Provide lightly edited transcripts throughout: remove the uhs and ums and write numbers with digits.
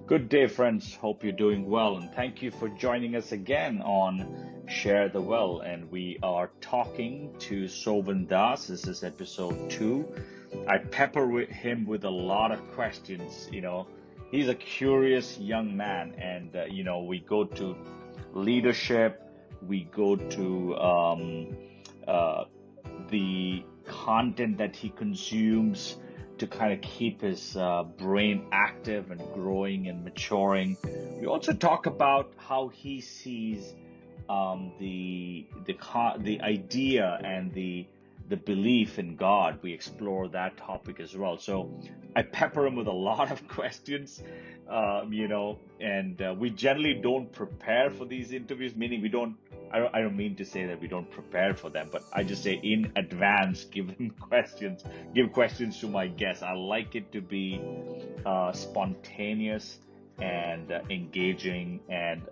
Good day, friends. Hope you're doing well, and thank you for joining us again on Share the Well. And we are talking to Sovan Das. This is episode 2. I pepper him with a lot of questions. He's a curious young man, and we go to leadership, we go to the content that he consumes to kind of keep his brain active and growing and maturing. We also talk about how he sees the idea and the belief in God. We explore that topic as well. So I pepper him with a lot of questions, and we generally don't prepare for these interviews, meaning we don't. I don't mean to say that we don't prepare for them, but I just say in advance, give questions to my guests. I like it to be spontaneous and engaging, and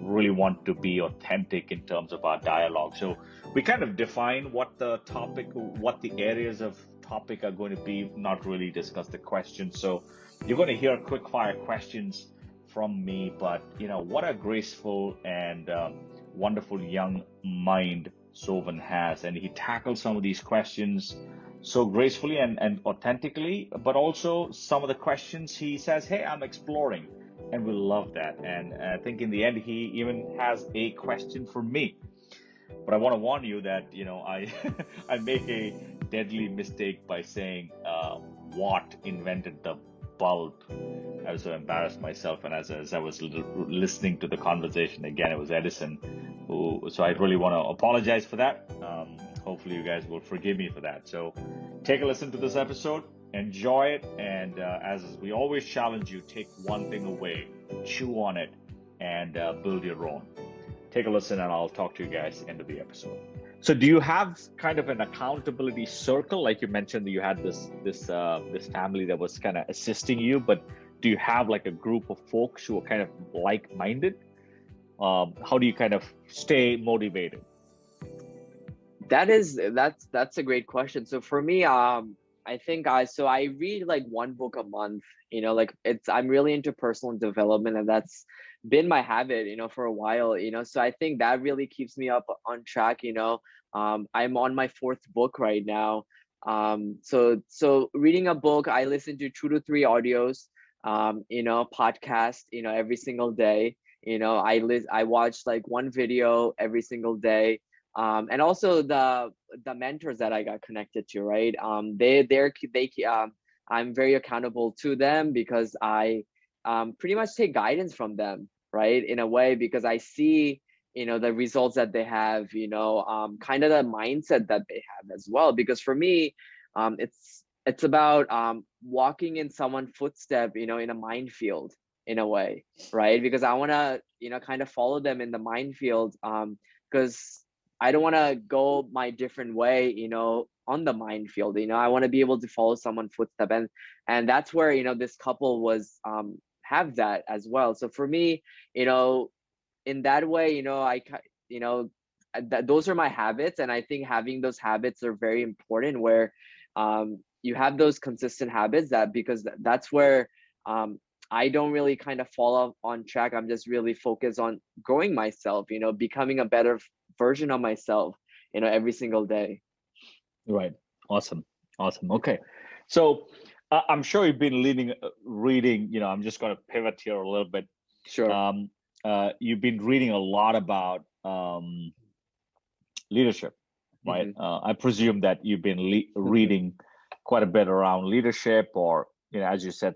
really want to be authentic in terms of our dialogue. So we kind of define what the areas of topic are going to be, not really discuss the questions. So you're going to hear quick fire questions from me, but what a graceful and wonderful young mind Sovan has, and he tackles some of these questions so gracefully and authentically, but also some of the questions he says, hey, I'm exploring, and we love that. And I think in the end he even has a question for me. But I want to warn you that I I make a deadly mistake by saying Watt invented the bulb. I was so embarrassed myself, and as I was listening to the conversation again, it was Edison. So I really want to apologize for that. Hopefully you guys will forgive me for that. So take a listen to this episode, enjoy it, and as we always challenge you, take one thing away, chew on it, and build your own. Take a listen, and I'll talk to you guys at the end of the episode. So do you have kind of an accountability circle? Like you mentioned that you had this family that was kind of assisting you, but do you have like a group of folks who are kind of like-minded? How do you kind of stay motivated? That's a great question. So for me, I think I read like one book a month. I'm really into personal development, and that's been my habit, for a while. So I think that really keeps me up on track. I'm on my 4th book right now. So reading a book, I listen to 2 to 3 audios, podcast, every single day. I watch like one video every single day. And also the mentors that I got connected to, right? I'm very accountable to them because I pretty much take guidance from them, right? In a way, because I see, the results that they have, kind of the mindset that they have as well. Because for me, it's about walking in someone's footstep, in a minefield, in a way, right? Because I want to, kind of follow them in the minefield, because I don't want to go my different way, on the minefield. I want to be able to follow someone's footstep, and that's where this couple was have that as well. So for me, in that way, those are my habits, and I think having those habits are very important. Where you have those consistent habits, because that's where I don't really kind of fall off on track. I'm just really focused on growing myself, becoming a better version of myself, every single day. Right. Awesome. Okay. So I'm sure you've been reading, I'm just going to pivot here a little bit. Sure. You've been reading a lot about leadership, right? Mm-hmm. I presume that you've been reading quite a bit around leadership, or, as you said,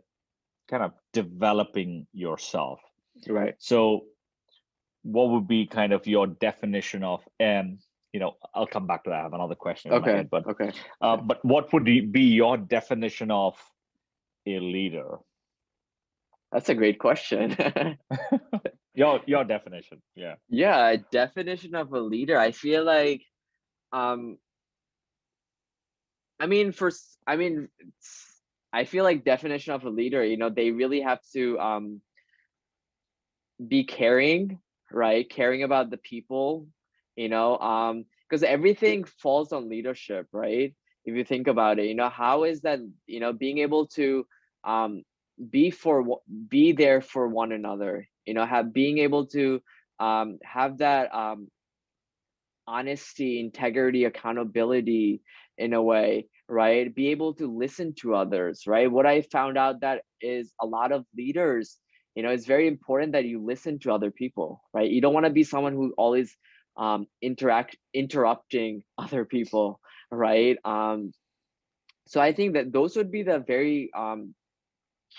kind of developing yourself. Right. So what would be kind of your definition of, I'll come back to that. I have another question in my head, but okay. But what would be your definition of a leader? That's a great question. Your definition, yeah. Yeah, a definition of a leader. I feel like, I feel like definition of a leader, they really have to be caring, right? Caring about the people, because everything falls on leadership, right? If you think about it, how is that, being able to be there for one another, being able to have that honesty, integrity, accountability in a way, right? Be able to listen to others, right? What I found out that is a lot of leaders, it's very important that you listen to other people, right? You don't want to be someone who always interrupting other people, right? So I think that those would be the very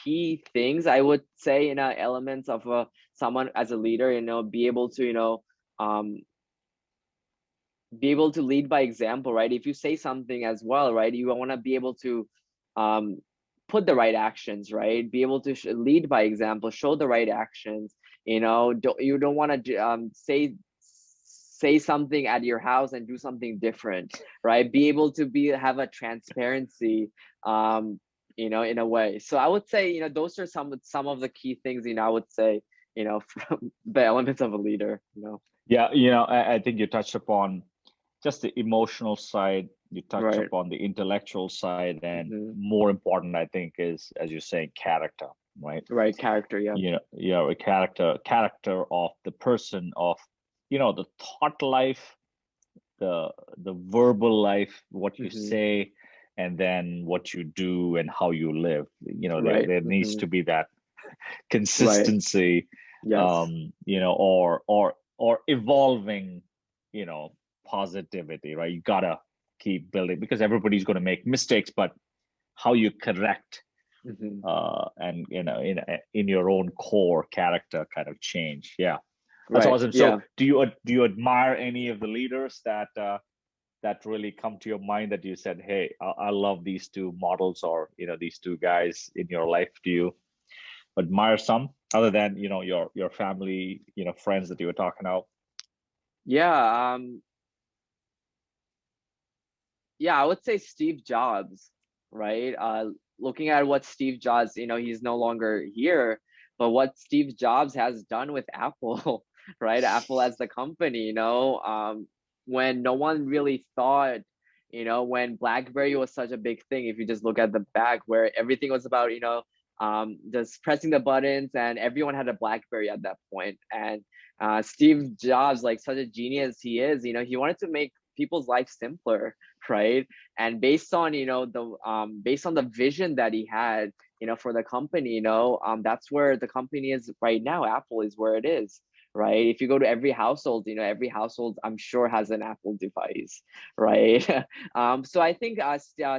key things I would say in elements of someone as a leader, be able to, um, be able to lead by example, right? If you say something as well, right, you want to be able to um, put the right actions, right? Be able to lead by example, show the right actions. You don't want to say something at your house and do something different, right? Be able to have a transparency, in a way. So I would say, those are some of the key things, I would say, from the elements of a leader. Yeah, I think you touched upon just the emotional side, you touch Right. upon the intellectual side, and Hmm. more important, I think, is, as you're saying, character, right? Right. Character. Yeah. A character of the person, of the thought life, the verbal life, what you Hmm. say, and then what you do and how you live. There Right. there needs Hmm. to be that Right. consistency, Yes. or evolving, you know, positivity, right? You gotta keep building because everybody's going to make mistakes, but how you correct, Hmm. and in your own core character kind of change. Yeah, that's Right. awesome. So Yeah. do you admire any of the leaders that really come to your mind that you said, hey, I love these two models, or these two guys in your life? Do you admire some other than your family, friends that you were talking about? Yeah. Yeah, I would say Steve Jobs, right? Looking at what Steve Jobs, he's no longer here, but what Steve Jobs has done with Apple, right? Apple as the company, when no one really thought, when BlackBerry was such a big thing, if you just look at the back where everything was about, just pressing the buttons, and everyone had a BlackBerry at that point. And Steve Jobs, like such a genius he is, he wanted to make people's life simpler, right? And based on the vision that he had, for the company, that's where the company is right now. Apple is where it is, right? If you go to every household, every household I'm sure has an Apple device, right? So I think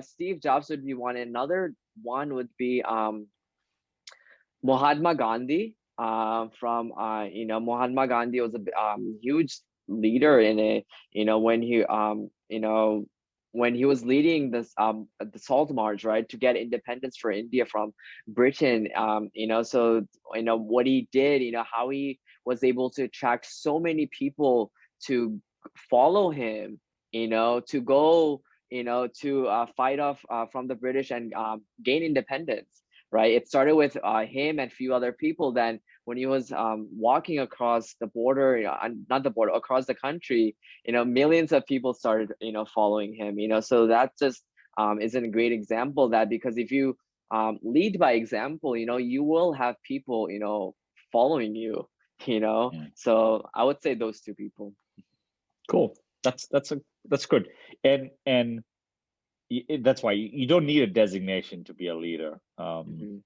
Steve Jobs would be one. Another one would be Mahatma Gandhi. From Mahatma Gandhi was a huge leader in it. When he was leading this the Salt March, right, to get independence for India from Britain. So what he did, how he was able to attract so many people to follow him. To go. To fight off from the British and gain independence, right? It started with him and a few other people. Then when he was walking across the border, not the border, across the country, millions of people started, following him. So that just is a great example, that because if you lead by example, you will have people, following you. Mm. So I would say those two people. Cool. That's good. And that's why you don't need a designation to be a leader. Hmm.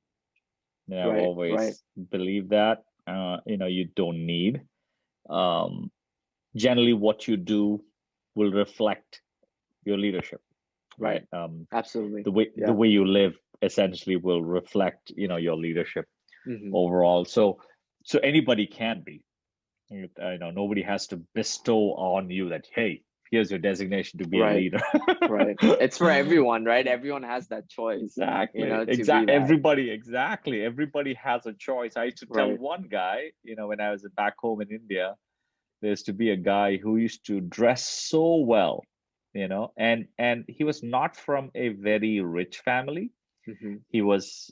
I've Right. Right. always believed that. You don't need. Um, Generally, what you do will reflect your leadership, right? Right. Absolutely. The Yeah. way you live essentially will reflect, your leadership Hmm. overall. So anybody can be. Nobody has to bestow on you that, hey, here's your designation to be a Right. leader. Right. It's for everyone, right? Everyone has that choice, Exactly. to be that. Exactly. Everybody has a choice. I used to tell Right. one guy, when I was back home in India, there used to be a guy who used to dress so well, and he was not from a very rich family. Hmm. He was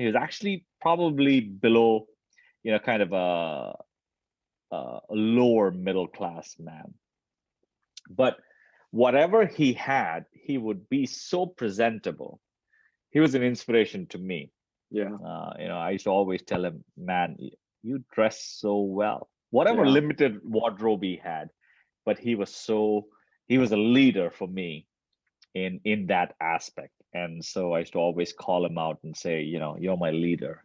actually probably below, kind of a lower middle class man. But whatever he had, he would be so presentable. He was an inspiration to me. Yeah. I used to always tell him, man, you dress so well. Whatever Yeah. limited wardrobe he had, but he was a leader for me in that aspect. And so I used to always call him out and say, you're my leader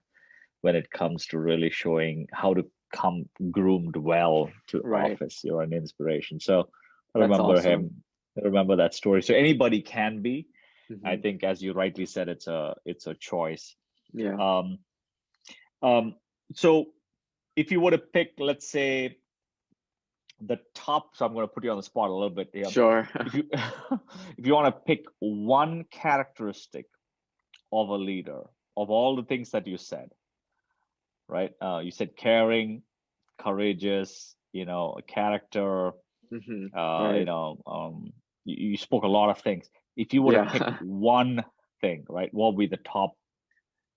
when it comes to really showing how to come groomed well to Right. office. You're an inspiration. So I That's remember awesome. him. I remember that story. So anybody can be. I Hmm. think, as you rightly said, it's a choice. Yeah. Um, so if you were to pick, let's say, the top, so I'm going to put you on the spot a little bit here. Sure. If you if you want to pick one characteristic of a leader, of all the things that you said, right? You said caring, courageous, a character, Hmm. uh, you Right. know, um, you spoke a lot of things. If you were to pick Yeah. one thing, right, what would be the top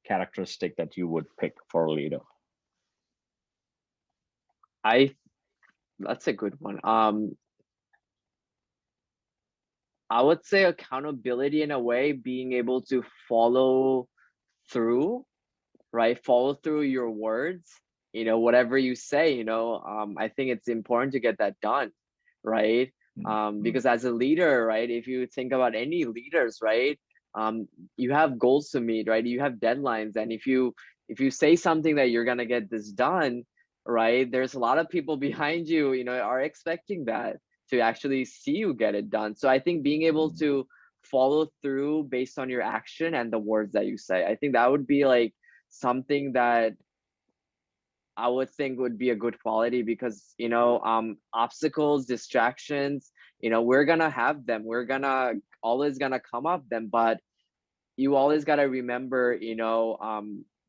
characteristic that you would pick for a leader? I That's a good one. I would say accountability in a way, being able to follow through, right? Follow through your words, whatever you say, I think it's important to get that done, right? Mm-hmm. Because as a leader, right, if you think about any leaders, right, you have goals to meet, right? You have deadlines. And if you say something that you're gonna get this done, right, there's a lot of people behind you, are expecting that to actually see you get it done. So I think being able to follow through based on your action and the words that you say, I think that would be like something that I would think would be a good quality, because obstacles, distractions, we're gonna have them. We're gonna always gonna come up them, but you always gotta remember,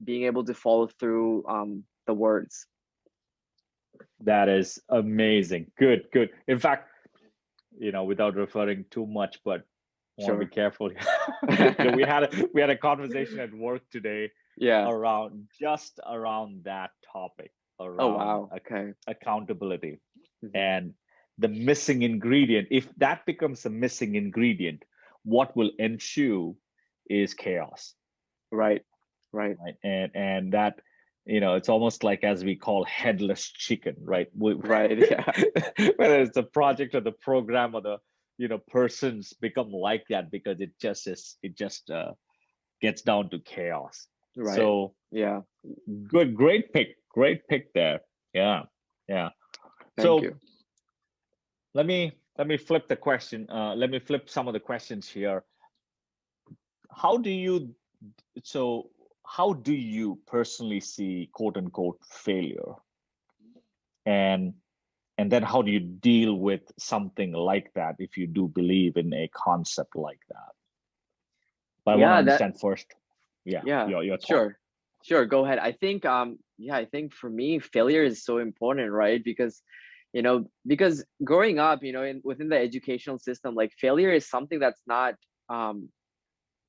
being able to follow through the words. That is amazing. Good, good. In fact, without referring too much, but I want to be Sure. careful. We had a conversation at work today Yeah. around that topic, Oh around wow. Okay. accountability, Hmm. and the missing ingredient. If that becomes a missing ingredient, what will ensue is chaos, Right. Right. right? And that, it's almost like, as we call, headless chicken, right? Right. Yeah. Whether it's the project or the program or the persons become like that, because it just gets down to chaos. Right. So Yeah. good, great pick there. Yeah, yeah. Thank So you. let me flip the question. Let me flip some of the questions here. How do you so how do you personally see, quote unquote, failure, and then how do you deal with something like that, if you do believe in a concept like that? But I want to Yeah. understand first, yeah, Yeah, your thought. sure. Sure, go ahead. I think yeah, I think for me failure is so important, right? Because growing up, within the educational system, like failure is something that's not um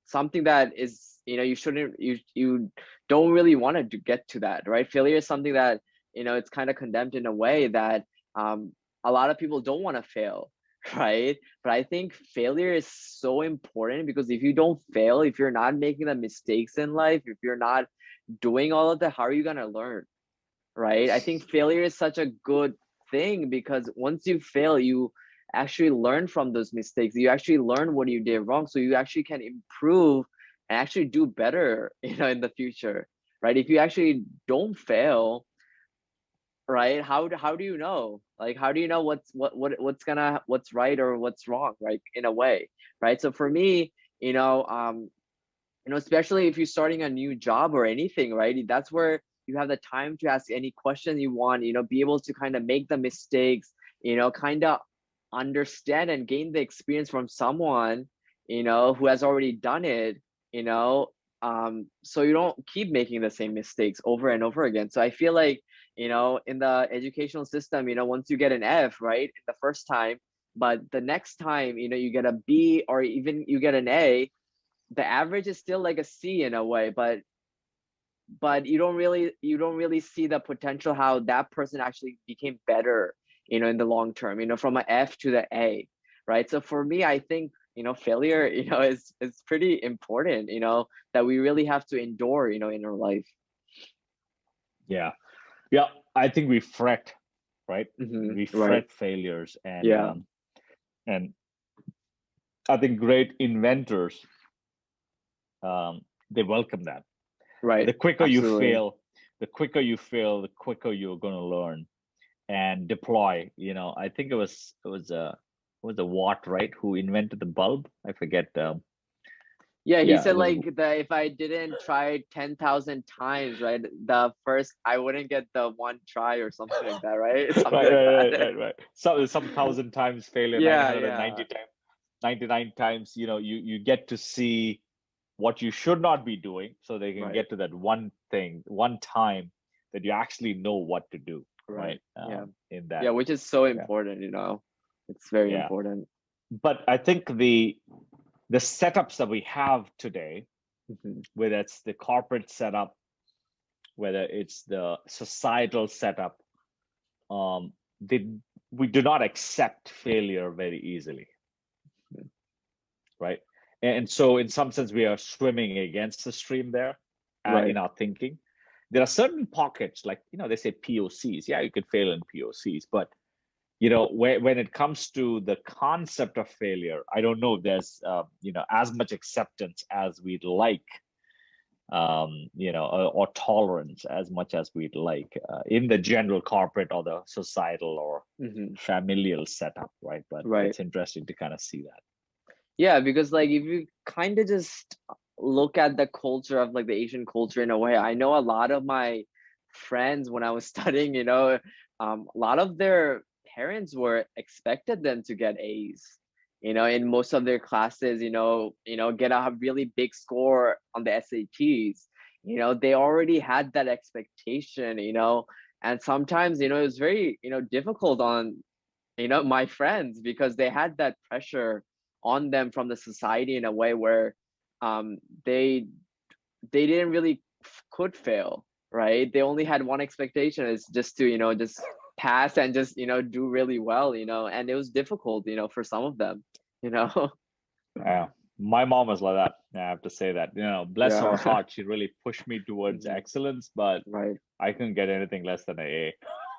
something that is, you shouldn't you don't really want to get to that, right? Failure is something that, it's kind of condemned in a way that um a lot of people don't want to fail, right? But I think failure is so important, because if you don't fail, if you're not making the mistakes in life, if you're not doing all of that, how are you going to learn, right? I think failure is such a good thing, because once you fail, you actually learn from those mistakes. You actually learn what you did wrong, so you actually can improve and actually do better, in the future, right? If you actually don't fail, right, how do you know, like, how do you know what's right or what's wrong, right, in a way, right? So for me, especially if you're starting a new job or anything, right? That's where you have the time to ask any question you want, be able to kind of make the mistakes, kind of understand and gain the experience from someone, who has already done it, you know, so you don't keep making the same mistakes over and over again. So I feel like, in the educational system, once you get an F, right, the first time, but the next time, you get a B or even you get an A, the average is still like a C in a way, but you don't really see the potential how that person actually became better, in the long term, from an F to the A, right? So for me, I think, failure, is pretty important, that we really have to endure, in our life. Yeah. Yeah. I think we fret, right? We Right. fret failures, Yeah. and I think great inventors, they welcome that. Right. The quicker you Absolutely. fail, the quicker you're going to learn and deploy. I think it was a Watt, right, who invented the bulb. I forget. Yeah, he Yeah, it said was like that if I didn't try 10,000 times, right, the first I wouldn't get the one try or something like that, right? Something right, like right, right, that. right, right. Some thousand times failure, Yeah, 990 yeah. times, 99 times. You get to see what you should not be doing, so they can Right. get to that one thing, one time that you actually know what to do, Right. right? Yeah. In Yeah, that, which is so yeah, important, It's very yeah. important. But I think the setups that we have today, Mhm. whether it's the corporate setup, whether it's the societal setup, um, they, we do not accept failure very easily, right? And so, in some sense, we are swimming against the stream there in Right. our thinking. There are certain pockets, like they say POCs. Yeah, you could fail in POCs, but when it comes to the concept of failure, I don't know if there's as much acceptance as we'd like, or tolerance as much as we'd like in the general corporate or the societal or hmm familial setup, right? But Right. it's interesting to kind of see that. Yeah, because like if you kind of just look at the culture of like the Asian culture in a way, I know a lot of my friends when I was studying, a lot of their parents were expected them to get A's, in most of their classes, get a really big score on the SATs. They already had that expectation, and sometimes, it was very, difficult on my friends because they had that pressure on them from the society in a way where um they they didn't really could fail, right? They only had one expectation, is just to just pass and just do really well, and it was difficult, for some of them, you know. Yeah, my mom was like that. I have to say that. Bless her Yeah. heart, she really pushed me towards Mhm. excellence, but Right. I couldn't get anything less than an A.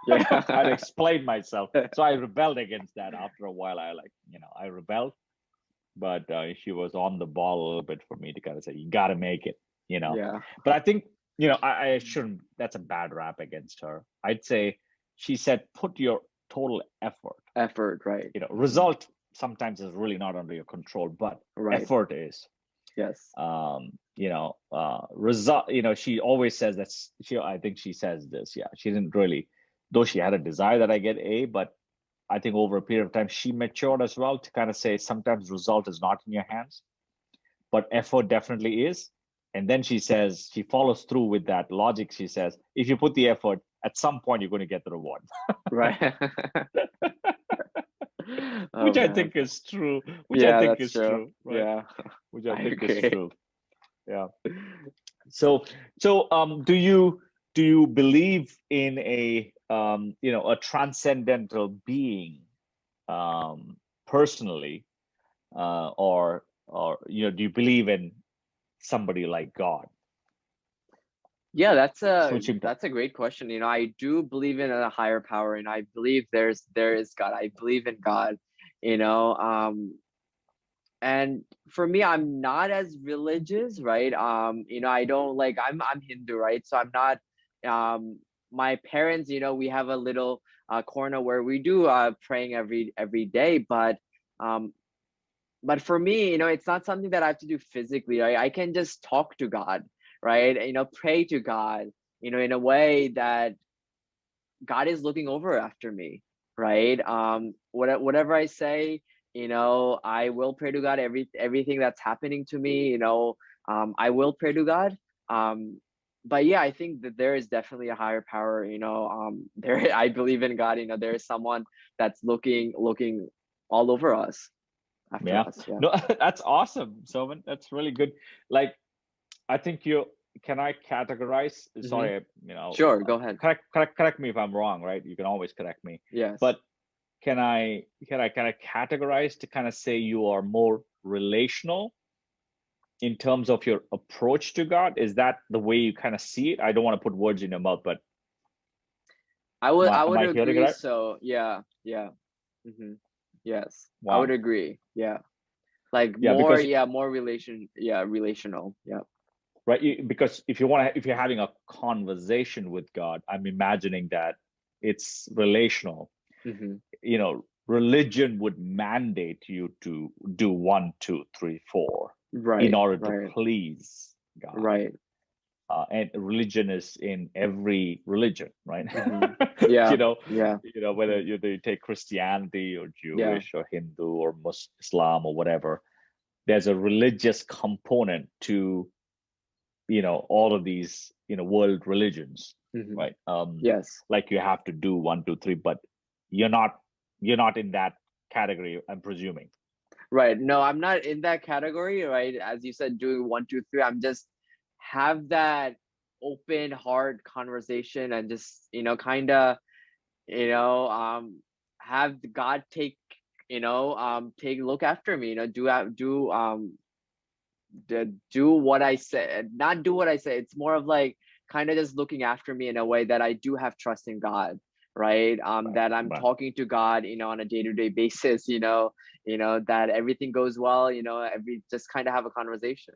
I'd Yeah. explain myself. So I rebelled against that after a while. I rebelled, but she was on the ball a little bit for me to kind of say, you got to make it. Yeah. But I think, I shouldn't, that's a bad rap against her. I'd say she said, put your total effort. Effort, right. Result sometimes is really not under your control, but Right. effort is. Yes. Result, she always says that I think she says this. Yeah, she didn't really, though she had a desire that I get A, but I think over a period of time she matured as well to kind of say sometimes result is not in your hands, but effort definitely is. And then she says, she follows through with that logic. She says, if you put the effort, at some point you're going to get the reward. Right. Oh Which I man. think is true. Which I Yeah, think that's is true. true, right? Yeah. Which I I think is agree. true. Yeah. So do you believe in a transcendental being, personally, or do you believe in somebody like God? Yeah, Switching to that's a great question. I do believe in a higher power, and I believe there is God. I believe in God, you know. And for me, I'm not as religious, right? I don't like I'm Hindu, right? So I'm not my parents, we have a little corner where we do praying every day, um but for me, it's not something that I have to do physically, right? I can just talk to God, right? Pray to God, in a way that God is looking over after me, right? Whatever I say, I will pray to God. Everything that's happening to me, I will pray to God. Um, but yeah, I think that there is definitely a higher power. There, I believe in God. There is someone that's looking all over us, after Yeah. us. Yeah. No, that's awesome, Sovan. That's really good. Like, I think you can I categorize, hmm sorry, Sure. Go ahead. correct me if I'm wrong, right? You can always correct me. Yes. But can I kind of categorize to kind of say you are more relational in terms of your approach to God? Is that the way you kind of see it? I don't want to put words in your mouth, but I am would I hearing it agree. right? So yeah, yeah. hmm Yes, I would Wow. agree. Yeah. Like Yeah, more, because yeah, more relational. Yeah. right, because if you're having a conversation with God, I'm imagining that it's relational. hmm Religion would mandate you to do one, two, three, four in Right, order to right, please God. right. And religion is in every religion, right? hmm you Yeah, know, yeah, whether hmm you take Christianity or yeah, Jewish or Hindu or Islam or whatever, there's a religious component to all of these world religions, hmm right? yes. Like you have to do one, two, three, but you're not you're not in that category, I'm presuming. Right. No, I'm not in that category, right? As you said, doing one, two, three. I'm just have that open heart conversation and just, kind of, you know, have God take look after me, do what I said, not do what I say. It's more of like kind of just looking after me in a way that I do have trust in God, right? Right, That I'm right. talking to God, on a day-to-day basis, that everything goes well, every just kind of have a conversation.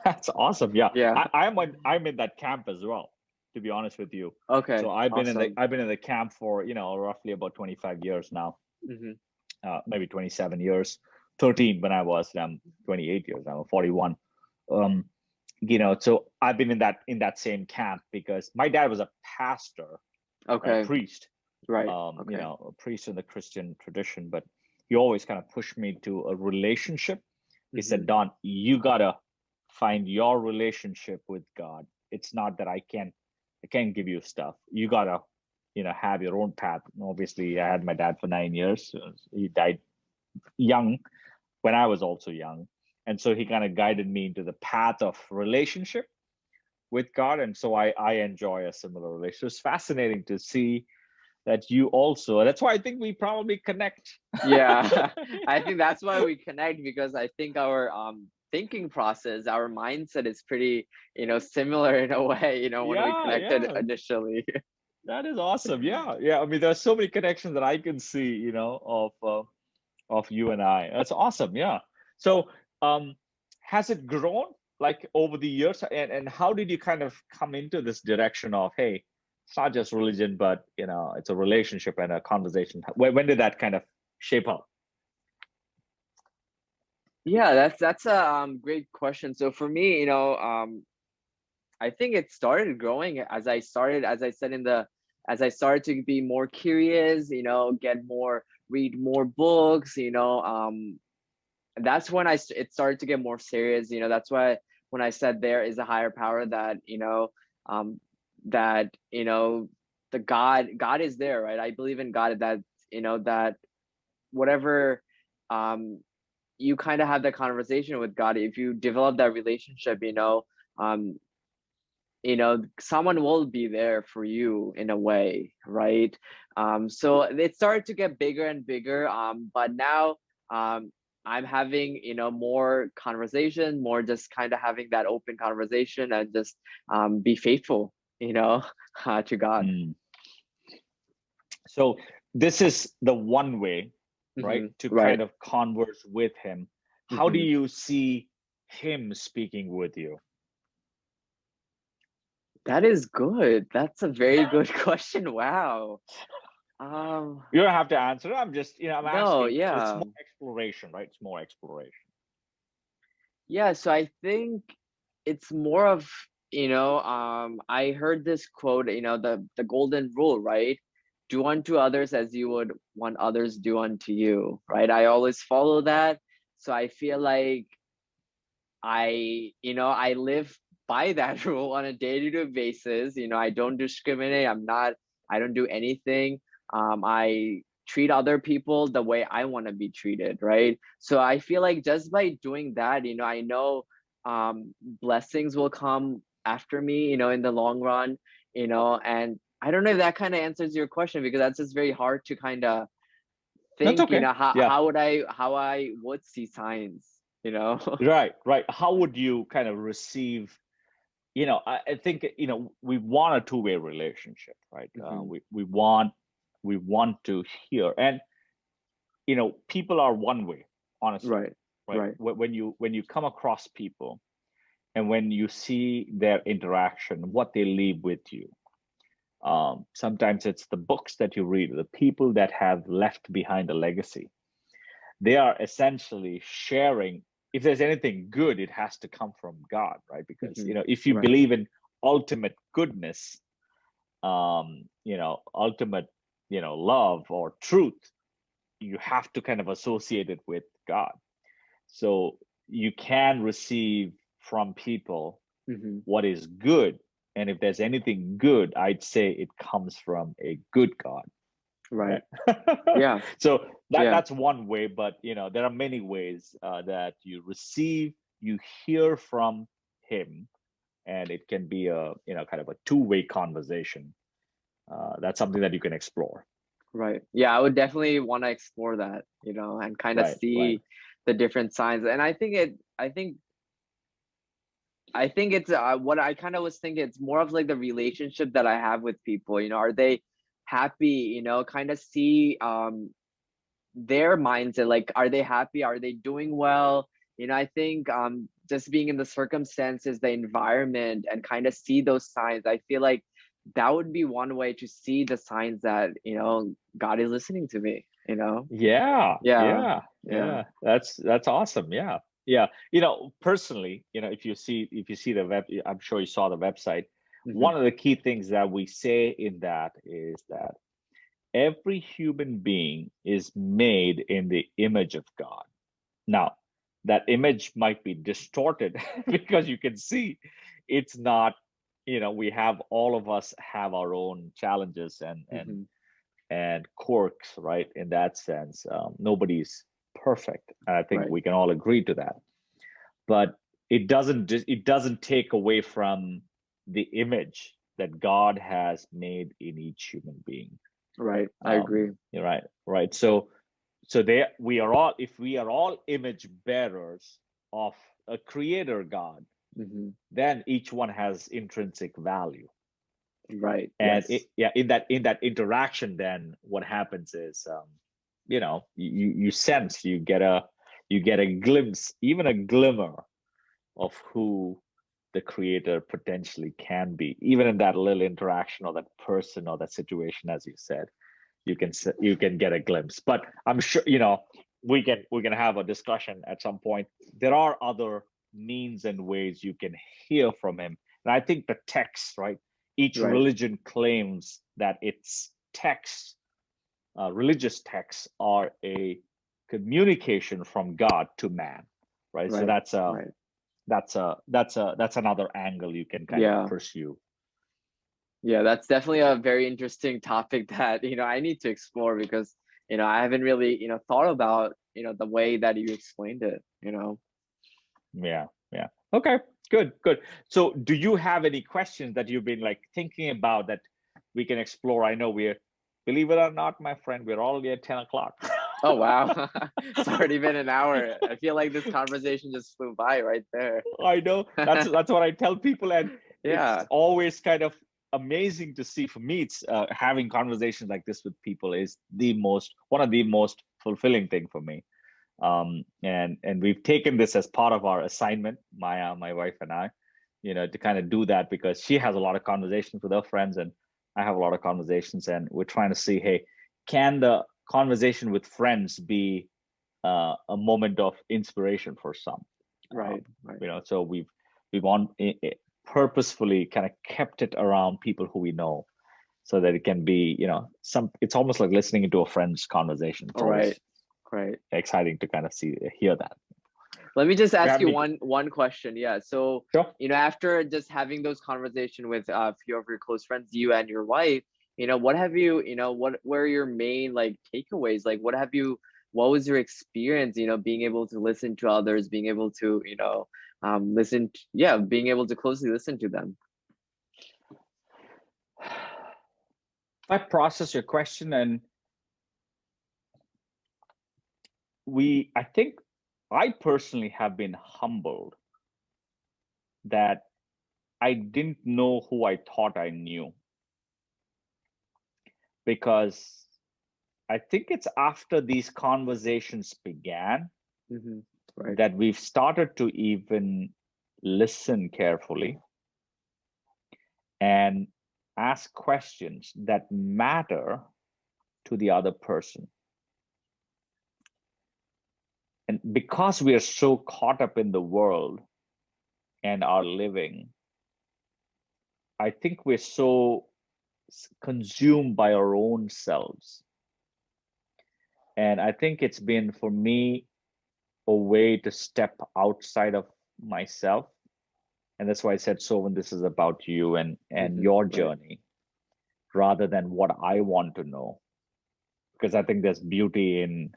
That's awesome. Yeah, Yeah. I'm in that camp as well, to be honest with you. So Okay. Awesome. I've been in the camp for roughly about 25 years now, hmm maybe 27 years, 13 when I was. I'm 28 years. I'm 41. Um, so I've been in that same camp because my dad was a pastor, right, Okay. priest, Right. Okay. a priest in the Christian tradition, but he always kind of pushed me to a relationship. He hmm said, Don, you gotta find your relationship with God. It's not that I can't give you stuff. You gotta, have your own path. And obviously, I had my dad for 9 years. He died young when I was also young. And so he kind of guided me into the path of relationship with God. And so I enjoy a similar relationship. It's fascinating to see that you also, that's why I think we probably connect. Yeah. I think that's why we connect, because I think our thinking process, our mindset is pretty, similar in a way, when we Yeah, connected yeah. initially. That is awesome. Yeah, yeah. I mean, there's so many connections that I can see, of you and I. That's awesome. Yeah. So, has it grown like over the years, and how did you kind of come into this direction of, hey, it's not just religion, but it's a relationship and a conversation. When did that kind of shape up? Yeah, that's a great question. So for me, I think it started growing as I said as I started to be more curious, read more books, that's when it started to get more serious. That's why when I said there is a higher power, that um that the God is there, right? I believe in God, that that whatever um you kind of have that conversation with God, if you develop that relationship, um someone will be there for you in a way, right? So it started to get bigger and bigger, but now um I'm having more conversation, more just kind of having that open conversation, and just be faithful, to God. Mm. So this is the one way, right, to Right. kind of converse with him. How do hmm you see him speaking with you? That is good. That's a very good question. Wow. um You don't have to answer it. I'm just, I'm no, asking. It's yeah. more exploration, right? It's more exploration. Yeah, so I think it's more of, I heard this quote, the golden rule, right? Do unto others as you would want others do unto you, right? I always follow that. So I feel like I live by that rule on a day-to-day basis. I don't discriminate. I don't do anything. I treat other people the way I want to be treated, right? So I feel like just by doing that, I know blessings will come after me, in the long run, and I don't know if that kind of answers your question, because that's just very hard to kind of That's think, okay. how Yeah. how I would see signs, you know. Right, right. How would you kind of receive, I think, we want a two-way relationship, right? Hmm. We want to hear, and people are one way, honestly, Right, right? right. When you come across people and when you see their interaction, what they leave with you. Sometimes it's the books that you read, the people that have left behind a legacy. They are essentially sharing. If there's anything good, it has to come from God, right? Because Hmm. if you Right. believe in ultimate goodness, ultimate, love or truth, you have to kind of associate it with God. So you can receive from people Hmm. what is good. And if there's anything good, I'd say it comes from a good God, Right. right? Yeah. So Yeah. that's one way, but there are many ways that you receive, you hear from him, and it can be a kind of a two-way conversation. That's something that you can explore. Right. Yeah, I would definitely want to explore that, and kind of Right, right. see the different signs. And I think it's what I kind of was thinking. It's more of like the relationship that I have with people. Are they happy? Kind of see their mindset. Like, are they happy? Are they doing well? I think just being in the circumstances, the environment, and kind of see those signs. I feel like that would be one way to see the signs that God is listening to me. Yeah, Yeah, yeah, yeah. yeah. That's awesome. Yeah. Yeah. Personally, if you see the web, I'm sure you saw the website. Hmm. One of the key things that we say in that is that every human being is made in the image of God. Now, that image might be distorted because you can see it's not, we have all of us have our own challenges and and Hmm. and quirks, right? In that sense, nobody's perfect, and I think Right, we can all agree to that. But it doesn't take away from the image that God has made in each human being. right. I agree. You're right, right. So there we are all. If we are all image bearers of a creator God, Hmm. then each one has intrinsic value. Right. And Yes. yeah, in that interaction, then what happens is, you sense, you get a glimpse, even a glimmer of who the creator potentially can be, even in that little interaction or that person or that situation, as you said. You can get a glimpse, but I'm sure we can have a discussion at some point. There are other means and ways you can hear from him, and I think the text, right? Each Right. religion claims that its texts, religious texts, are a communication from God to man, right? So Right. that's a Right. that's a that's a that's another angle you can kind of Yeah. pursue. Yeah, that's definitely a very interesting topic that, I need to explore, because, I haven't really, thought about, the way that you explained it. Yeah, yeah. Okay, good, good. So, do you have any questions that you've been like thinking about that we can explore? I know believe it or not, my friend, we're already at 10 o'clock. Oh, wow. It's already been an hour. I feel like this conversation just flew by right there. I know that's what I tell people, and it's Yeah, always kind of amazing to see. For me, it's having conversations like this with people is one of the most fulfilling thing for me. And we've taken this as part of our assignment, Maya, my wife, and I, to kind of do that, because she has a lot of conversations with her friends, and I have a lot of conversations, and we're trying to see, hey, can the conversation with friends be a moment of inspiration for some? right, right, So we've purposefully kind of kept it around people who we know, so that it can be, it's almost like listening into a friend's conversation. It's right, always right. exciting to kind of hear that. Let me just Do you ask have you any? one question. Yeah. So, Sure. after just having those conversations with a few of your close friends, you and your wife, what have you, what were your main like takeaways? Like, what was your experience, being able to listen to others, being able to, yeah, being able to closely listen to them. I process your question, and I think I personally have been humbled that I didn't know who I thought I knew, because I think it's after these conversations began Right. that we've started to even listen carefully and ask questions that matter to the other person. And because we are so caught up in the world and our living, I think we're so consumed by our own selves. And I think it's been, for me, a way to step outside of myself. And that's why I said, Sovan, this is about you and your journey, rather than what I want to know. Because I think there's beauty in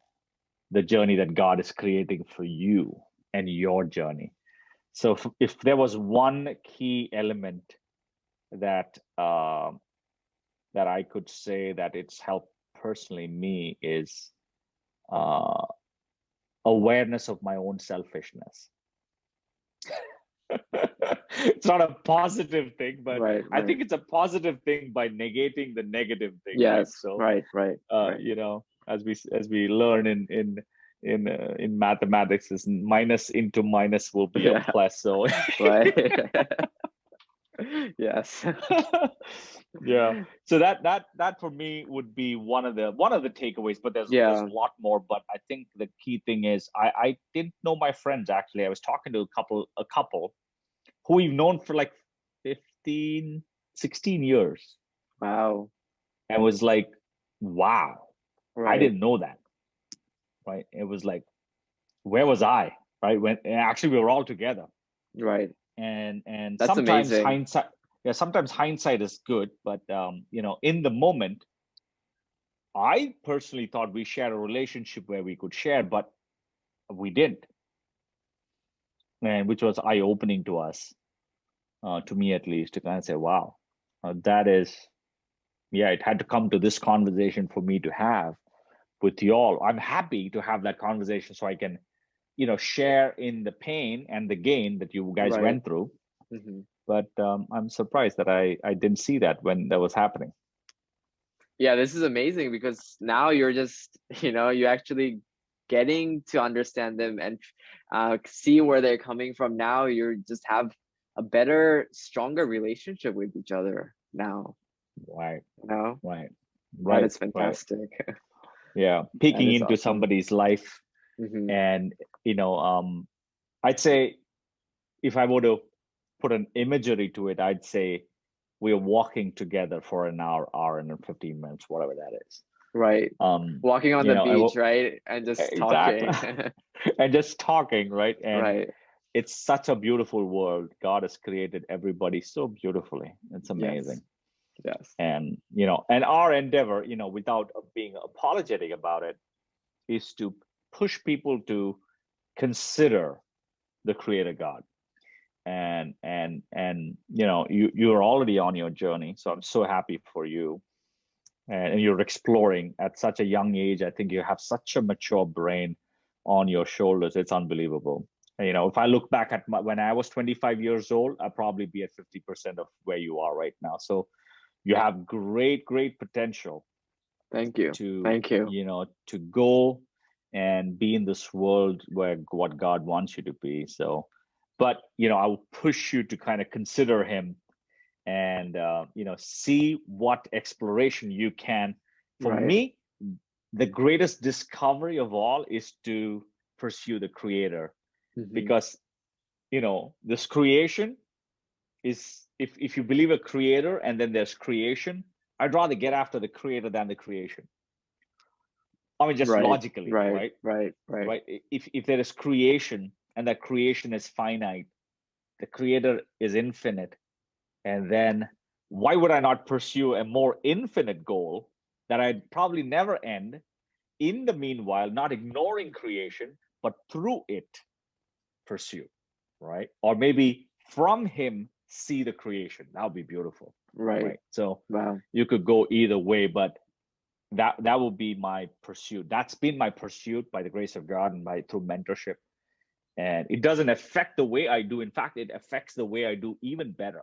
the journey that God is creating for you and your journey. So if there was one key element that that I could say that it's helped personally me, is awareness of my own selfishness. It's not a positive thing, but I think it's a positive thing by negating the negative thing. Yes. Right? So right. you know, as we learn in mathematics, is minus into minus will be a plus. So right. Yes. Yeah. So that for me would be one of the takeaways, but there's a lot more. But I think the key thing is I didn't know my friends. Actually, I was talking to a couple who we've known for like 15, 16 years. Wow. And was like, wow, Right. I didn't know that. Right. It was like, where was I? Right. When actually we were all together. Right. And that's sometimes amazing. hindsight, sometimes hindsight is good, but you know, in the moment, I personally thought we shared a relationship where we could share, but we didn't. And which was eye-opening to us, to me at least, to kind of say, wow, that is, yeah, it had to come to this conversation for me to have with you all. I'm happy to have that conversation so I can, you know, share in the pain and the gain that you guys went through. But I'm surprised that I didn't see that when that was happening. Yeah, this is amazing, because now you're just, you know, you actually getting to understand them and see where they're coming from. Now you just have a better, stronger relationship with each other now. Right. You know? Right. That is fantastic. Right. Yeah, peeking into awesome. somebody's life. And you know, I'd say, if I were to put an imagery to it, I'd say we're walking together for an hour and 15 minutes, whatever that is. Right. Walking on the beach, right? And just talking. And just talking, right? And right. It's such a beautiful world. God has created everybody so beautifully. It's amazing. Yes. And you know, and our endeavor, you know, without being apologetic about it, is to push people to consider the Creator God. And you know, you're already on your journey, so I'm so happy for you. And you're exploring at such a young age. I think you have such a mature brain on your shoulders. It's unbelievable. And, you know, if I look back at when I was 25 years old, I'd probably be at 50% of where you are right now. So you have great potential. Thank you. Thank you. You know, to go and be in this world where what God wants you to be. So, but you know, I will push you to kind of consider Him, and you know, see what exploration you can. For me, the greatest discovery of all is to pursue the Creator, because you know, this creation is, if you believe a creator and then there's creation, I'd rather get after the Creator than the creation. I mean, just logically, right? If there is creation and that creation is finite, the Creator is infinite, and then why would I not pursue a more infinite goal that I'd probably never end? In the meanwhile, not ignoring creation, but through it pursue, right? Or maybe from Him see the creation. That would be beautiful, Right. right? So Wow. you could go either way, but that will be my pursuit. That's been my pursuit by the grace of God and by through mentorship. And it doesn't affect the way I do. In fact, it affects the way I do even better.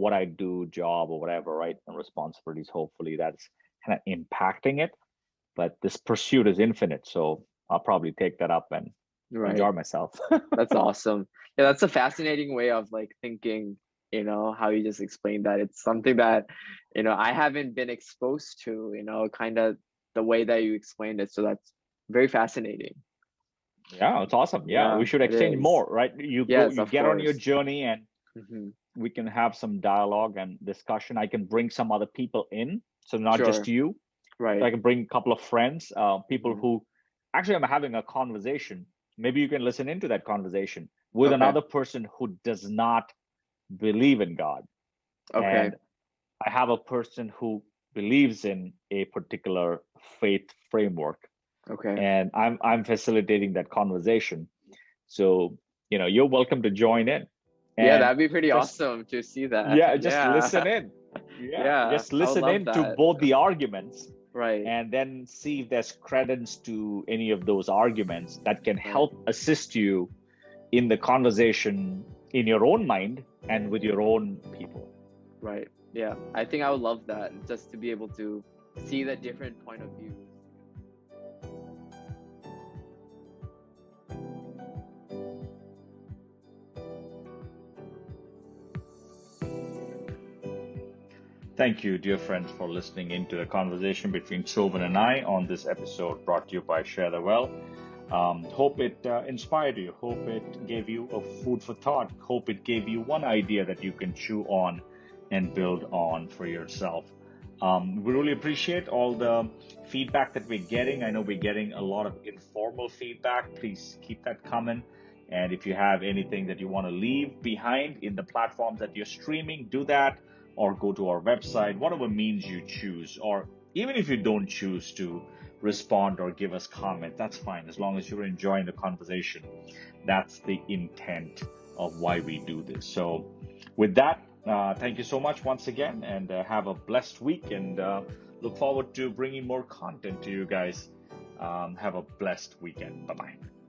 What I do, job or whatever, right? And responsibilities. Hopefully, that's kind of impacting it. But this pursuit is infinite, so I'll probably take that up and Right. enjoy myself. That's awesome. Yeah, that's a fascinating way of like thinking, how you just explained that. It's something that, I haven't been exposed to, kind of the way that you explained it. So that's very fascinating. Yeah, it's awesome. Yeah, Yeah, we should it exchange is. more, right? Yes, You of get on your course. journey and Hmm. we can have some dialogue and discussion. I can bring some other people in, so not just Sure. you. So Right. I can bring a couple of friends, people Hmm. who actually I'm having a conversation. Maybe you can listen into that conversation with Okay. another person who does not believe in God. Okay. And I have a person who believes in a particular faith framework, Okay. and I'm facilitating that conversation. So, you're welcome to join in Yeah, and that'd be pretty just, awesome to see that. yeah, just listen Yeah. in. Yeah, Yeah, just I would listen love in to that. both the arguments Right. and then see if there's credence to any of those arguments that can Right. help assist you in the conversation in your own mind and with your own people. Right. Yeah. I think I would love that, just to be able to see the different point of views. Thank you, dear friends, for listening into the conversation between Sovan and I on this episode brought to you by Share the Well. Hope it inspired you. Hope it gave you a food for thought. Hope it gave you one idea that you can chew on and build on for yourself. We really appreciate all the feedback that we're getting. I know we're getting a lot of informal feedback. Please keep that coming. And if you have anything that you want to leave behind in the platforms that you're streaming, do that, or go to our website, whatever means you choose. Or even if you don't choose to respond or give us comment, that's fine, as long as you're enjoying the conversation. That's the intent of why we do this. So with that, thank you so much once again, and have a blessed week, and look forward to bringing more content to you guys. Have a blessed weekend. Bye-bye.